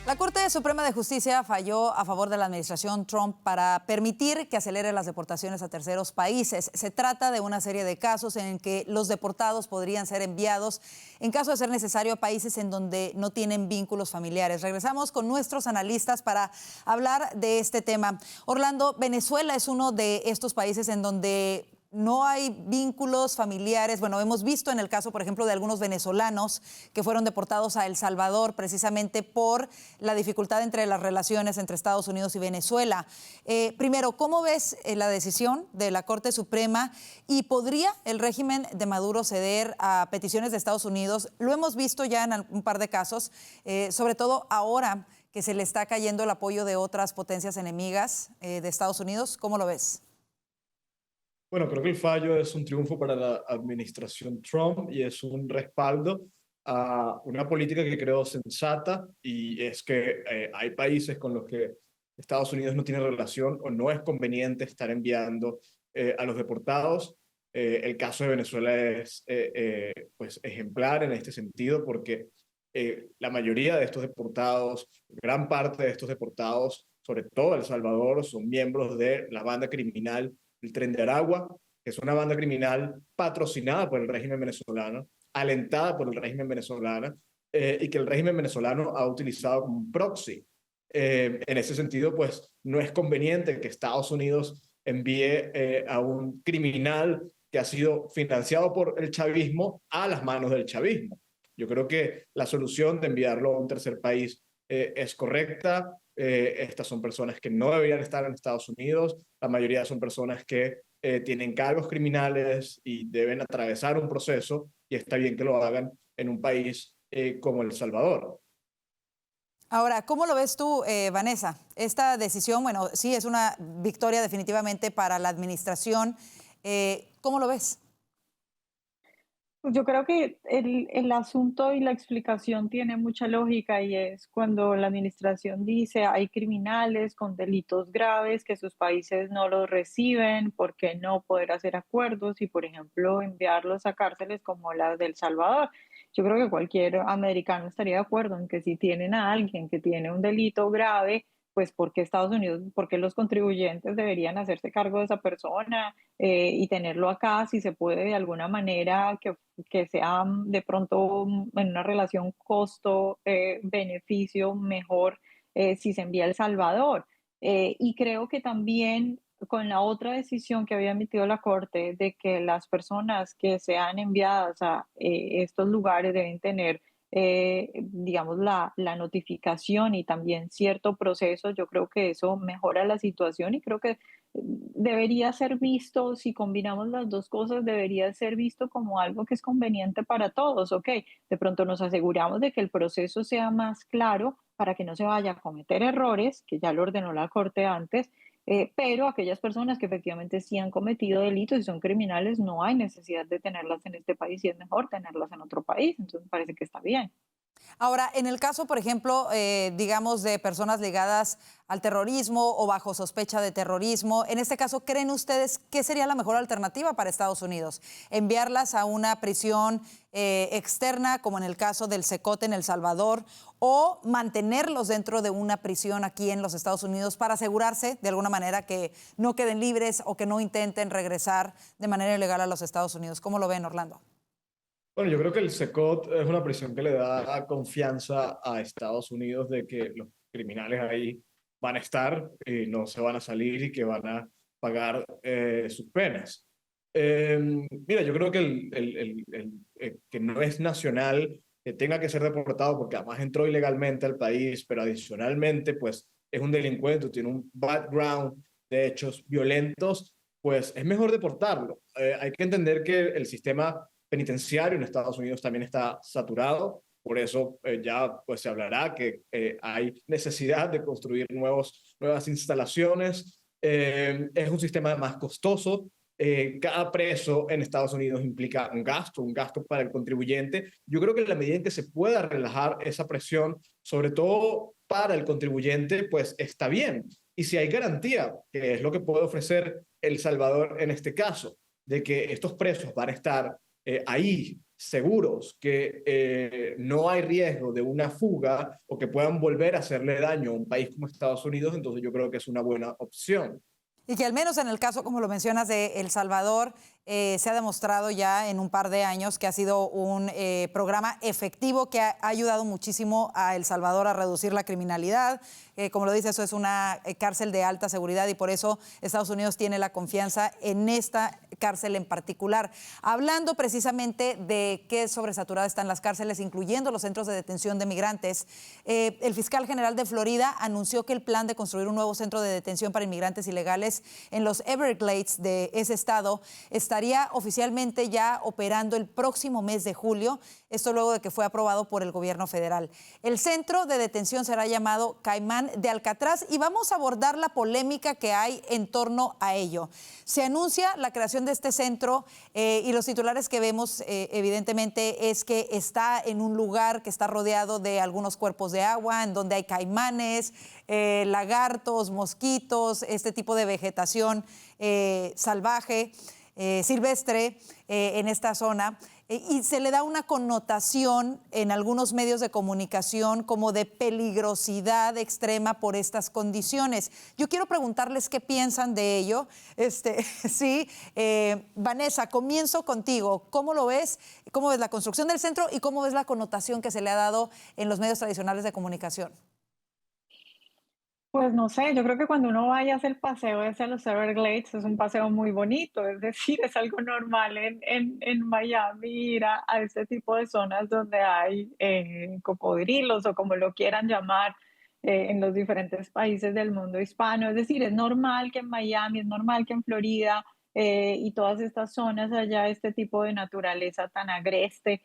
La Corte Suprema de Justicia falló a favor de la administración Trump para permitir que acelere las deportaciones a terceros países. Se trata de una serie de casos en que los deportados podrían ser enviados, en caso de ser necesario, a países en donde no tienen vínculos familiares. Regresamos con nuestros analistas para hablar de este tema. Orlando, Venezuela es uno de estos países en donde no hay vínculos familiares. Bueno, hemos visto en el caso, por ejemplo, de algunos venezolanos que fueron deportados a El Salvador precisamente por la dificultad entre las relaciones entre Estados Unidos y Venezuela. Primero, ¿cómo ves la decisión de la Corte Suprema y podría el régimen de Maduro ceder a peticiones de Estados Unidos? Lo hemos visto ya en un par de casos, sobre todo ahora que se le está cayendo el apoyo de otras potencias enemigas de Estados Unidos. ¿Cómo lo ves? Bueno, creo que el fallo es un triunfo para la administración Trump y es un respaldo a una política que creo sensata, y es que hay países con los que Estados Unidos no tiene relación o no es conveniente estar enviando a los deportados. El caso de Venezuela es pues ejemplar en este sentido, porque la mayoría de estos deportados, gran parte de estos deportados, sobre todo El Salvador, son miembros de la banda criminal el Tren de Aragua, que es una banda criminal patrocinada por el régimen venezolano, alentada por el régimen venezolano, y que el régimen venezolano ha utilizado como un proxy. En ese sentido, pues no es conveniente que Estados Unidos envíe a un criminal que ha sido financiado por el chavismo a las manos del chavismo. Yo creo que la solución de enviarlo a un tercer país es correcta. Estas son personas que no deberían estar en Estados Unidos. La mayoría son personas que tienen cargos criminales y deben atravesar un proceso, y está bien que lo hagan en un país como El Salvador. Ahora, ¿cómo lo ves tú, Vanessa? Esta decisión, bueno, sí es una victoria definitivamente para la administración. ¿Cómo lo ves? Yo creo que el asunto y la explicación tiene mucha lógica, y es cuando la administración dice hay criminales con delitos graves que sus países no los reciben, ¿por qué no poder hacer acuerdos y, por ejemplo, enviarlos a cárceles como la de El Salvador? Yo creo que cualquier americano estaría de acuerdo en que si tienen a alguien que tiene un delito grave, pues ¿por qué Estados Unidos, por qué los contribuyentes deberían hacerse cargo de esa persona y tenerlo acá si se puede de alguna manera que sea de pronto en una relación costo-beneficio mejor si se envía a El Salvador? Y creo que también con la otra decisión que había emitido la Corte de que las personas que sean enviadas a estos lugares deben tener, digamos, la notificación y también cierto proceso, yo creo que eso mejora la situación, y creo que debería ser visto, si combinamos las dos cosas, debería ser visto como algo que es conveniente para todos. Ok, de pronto nos aseguramos de que el proceso sea más claro para que no se vaya a cometer errores, que ya lo ordenó la Corte antes, pero aquellas personas que efectivamente sí han cometido delitos y son criminales, no hay necesidad de tenerlas en este país, y es mejor tenerlas en otro país. Entonces me parece que está bien. Ahora, en el caso, por ejemplo, digamos, de personas ligadas al terrorismo o bajo sospecha de terrorismo, en este caso, ¿creen ustedes qué sería la mejor alternativa para Estados Unidos? ¿Enviarlas a una prisión externa, como en el caso del Cecote en El Salvador, o mantenerlos dentro de una prisión aquí en los Estados Unidos para asegurarse, de alguna manera, que no queden libres o que no intenten regresar de manera ilegal a los Estados Unidos? ¿Cómo lo ven, Orlando? Bueno, yo creo que el SECOT es una prisión que le da confianza a Estados Unidos de que los criminales ahí van a estar y no se van a salir y que van a pagar sus penas. Mira, yo creo que que no es nacional que tenga que ser deportado porque además entró ilegalmente al país, pero adicionalmente pues es un delincuente, tiene un background de hechos violentos, pues es mejor deportarlo. Hay que entender que el sistema penitenciario en Estados Unidos también está saturado, por eso ya pues se hablará que hay necesidad de construir nuevas instalaciones. Es un sistema más costoso. Cada preso en Estados Unidos implica un gasto para el contribuyente. Yo creo que en la medida en que se pueda relajar esa presión, sobre todo para el contribuyente, pues está bien. Y si hay garantía, que es lo que puede ofrecer El Salvador en este caso, de que estos presos van a estar ahí seguros, que no hay riesgo de una fuga o que puedan volver a hacerle daño a un país como Estados Unidos, entonces yo creo que es una buena opción. Y que al menos en el caso, como lo mencionas, de El Salvador, se ha demostrado ya en un par de años que ha sido un programa efectivo que ha ayudado muchísimo a El Salvador a reducir la criminalidad. Como lo dice, eso es una cárcel de alta seguridad y por eso Estados Unidos tiene la confianza en esta cárcel en particular. Hablando precisamente de qué sobresaturadas están las cárceles, incluyendo los centros de detención de migrantes, el fiscal general de Florida anunció que el plan de construir un nuevo centro de detención para inmigrantes ilegales en los Everglades de ese estado estaría oficialmente ya operando el próximo mes de julio, esto luego de que fue aprobado por el gobierno federal. El centro de detención será llamado Caimán de Alcatraz y vamos a abordar la polémica que hay en torno a ello. Se anuncia la creación de este centro y los titulares que vemos evidentemente es que está en un lugar que está rodeado de algunos cuerpos de agua, en donde hay caimanes, lagartos, mosquitos, este tipo de vegetación salvaje, silvestre en esta zona. Y se le da una connotación en algunos medios de comunicación como de peligrosidad extrema por estas condiciones. Yo quiero preguntarles qué piensan de ello. Sí, Vanessa, comienzo contigo. ¿Cómo lo ves? ¿Cómo ves la construcción del centro y cómo ves la connotación que se le ha dado en los medios tradicionales de comunicación? Pues no sé, yo creo que cuando uno vaya a hacer el paseo hacia los Everglades es un paseo muy bonito, es decir, es algo normal en Miami ir a este tipo de zonas donde hay cocodrilos o como lo quieran llamar en los diferentes países del mundo hispano. Es decir, es normal que en Miami, es normal que en Florida y todas estas zonas haya este tipo de naturaleza tan agreste.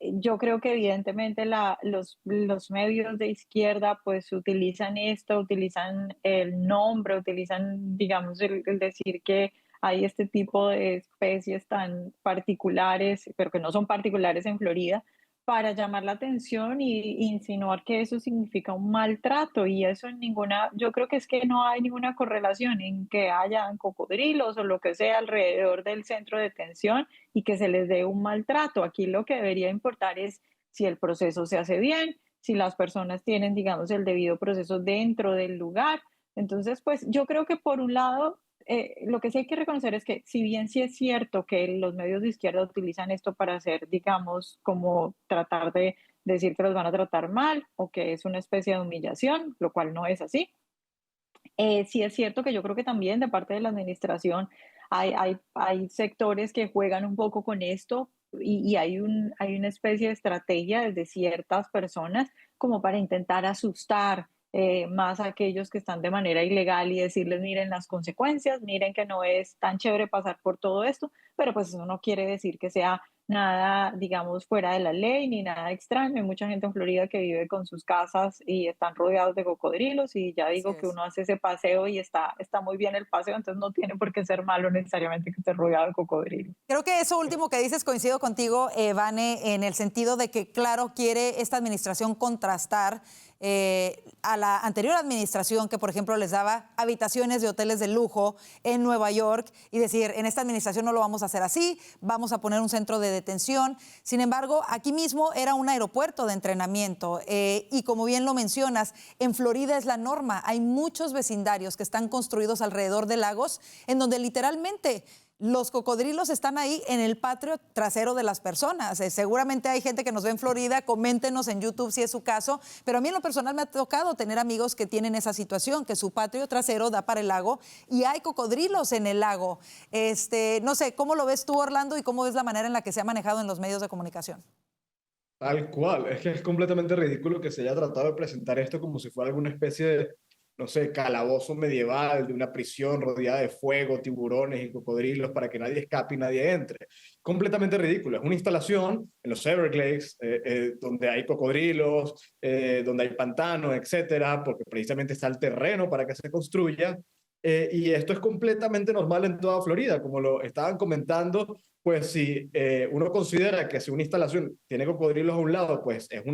Yo creo que evidentemente los medios de izquierda pues utilizan esto, utilizan el nombre, utilizan, digamos, el decir que hay este tipo de especies tan particulares, pero que no son particulares en Florida, para llamar la atención y insinuar que eso significa un maltrato y eso en ninguna, yo creo que es que no hay ninguna correlación en que hayan cocodrilos o lo que sea alrededor del centro de detención y que se les dé un maltrato. Aquí lo que debería importar es si el proceso se hace bien, si las personas tienen, digamos, el debido proceso dentro del lugar. Entonces, pues yo creo que por un lado, lo que sí hay que reconocer es que si bien sí es cierto que los medios de izquierda utilizan esto para hacer, digamos, como tratar de decir que los van a tratar mal o que es una especie de humillación, lo cual no es así. Sí es cierto que yo creo que también de parte de la administración hay sectores que juegan un poco con esto y hay una especie de estrategia desde ciertas personas como para intentar asustar más a aquellos que están de manera ilegal y decirles, miren las consecuencias, miren que no es tan chévere pasar por todo esto, pero pues eso no quiere decir que sea nada, digamos, fuera de la ley ni nada extraño. Hay mucha gente en Florida que vive con sus casas y están rodeados de cocodrilos y ya Así digo que es. uno hace ese paseo y está muy bien el paseo, entonces no tiene por qué ser malo necesariamente que esté rodeado de cocodrilos. Creo que eso último que dices coincido contigo, Vane, en el sentido de que, claro, quiere esta administración contrastar a la anterior administración que, por ejemplo, les daba habitaciones de hoteles de lujo en Nueva York y decir, en esta administración no lo vamos a hacer así, vamos a poner un centro de detención. Sin embargo, aquí mismo era un aeropuerto de entrenamiento y como bien lo mencionas, en Florida es la norma. Hay muchos vecindarios que están construidos alrededor de lagos en donde literalmente los cocodrilos están ahí en el patio trasero de las personas. Seguramente hay gente que nos ve en Florida, coméntenos en YouTube si es su caso, pero a mí en lo personal me ha tocado tener amigos que tienen esa situación, que su patio trasero da para el lago y hay cocodrilos en el lago. No sé, ¿cómo lo ves tú, Orlando, y cómo ves la manera en la que se ha manejado en los medios de comunicación? Tal cual, es que es completamente ridículo que se haya tratado de presentar esto como si fuera alguna especie de, no sé, calabozo medieval, de una prisión rodeada de fuego, tiburones y cocodrilos para que nadie escape y nadie entre. Completamente ridículo. Es una instalación en los Everglades donde hay cocodrilos, donde hay pantanos, etcétera, porque precisamente está el terreno para que se construya. Y esto es completamente normal en toda Florida, como lo estaban comentando. Pues si uno considera que si una instalación tiene cocodrilos a un lado, pues es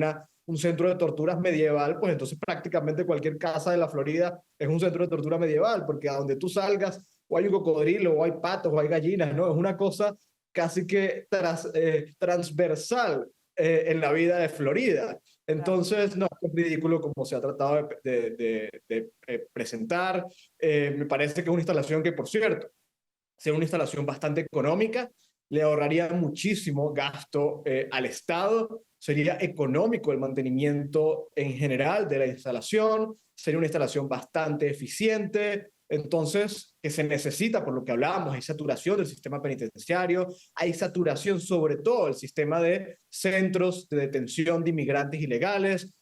un centro de torturas medieval, pues entonces prácticamente cualquier casa de la Florida es un centro de tortura medieval, porque a donde tú salgas o hay un cocodrilo, o hay patos, o hay gallinas, ¿no? Es una cosa casi que transversal en la vida de Florida. Entonces, no, es ridículo como se ha tratado de presentar. Me parece que es una instalación que, por cierto, sea una instalación bastante económica, le ahorraría muchísimo gasto al Estado, sería económico el mantenimiento en general de la instalación, sería una instalación bastante eficiente. Entonces, que se necesita, por lo que hablábamos, hay saturación del sistema penitenciario, hay saturación sobre todo del sistema de centros de detención de inmigrantes ilegales.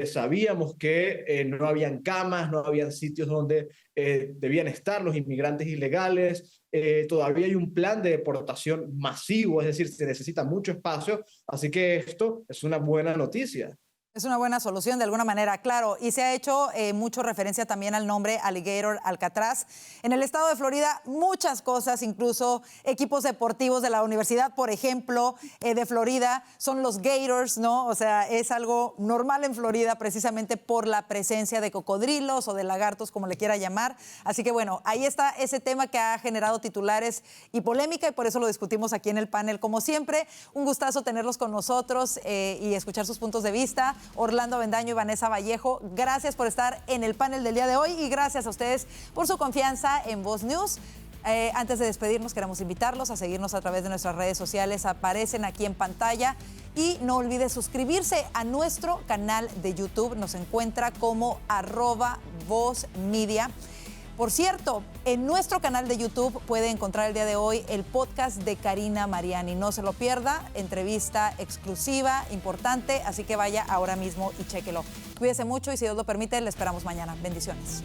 Sabíamos que no habían camas, no habían sitios donde debían estar los inmigrantes ilegales. Todavía hay un plan de deportación masivo, es decir, se necesita mucho espacio, así que esto es una buena noticia. Es una buena solución de alguna manera, claro, y se ha hecho mucho referencia también al nombre Alligator Alcatraz. En el estado de Florida, muchas cosas, incluso equipos deportivos de la universidad, por ejemplo, de Florida, son los Gators, ¿no? O sea, es algo normal en Florida precisamente por la presencia de cocodrilos o de lagartos, como le quiera llamar. Así que bueno, ahí está ese tema que ha generado titulares y polémica y por eso lo discutimos aquí en el panel. Como siempre, un gustazo tenerlos con nosotros y escuchar sus puntos de vista. Orlando Avendaño y Vanessa Vallejo, gracias por estar en el panel del día de hoy y gracias a ustedes por su confianza en Voz News. Antes de despedirnos, queremos invitarlos a seguirnos a través de nuestras redes sociales, aparecen aquí en pantalla y no olvide suscribirse a nuestro canal de YouTube, nos encuentra como @VozMedia. Por cierto, en nuestro canal de YouTube puede encontrar el día de hoy el podcast de Karina Mariani. No se lo pierda, entrevista exclusiva, importante, así que vaya ahora mismo y chéquelo. Cuídese mucho y si Dios lo permite, le esperamos mañana. Bendiciones.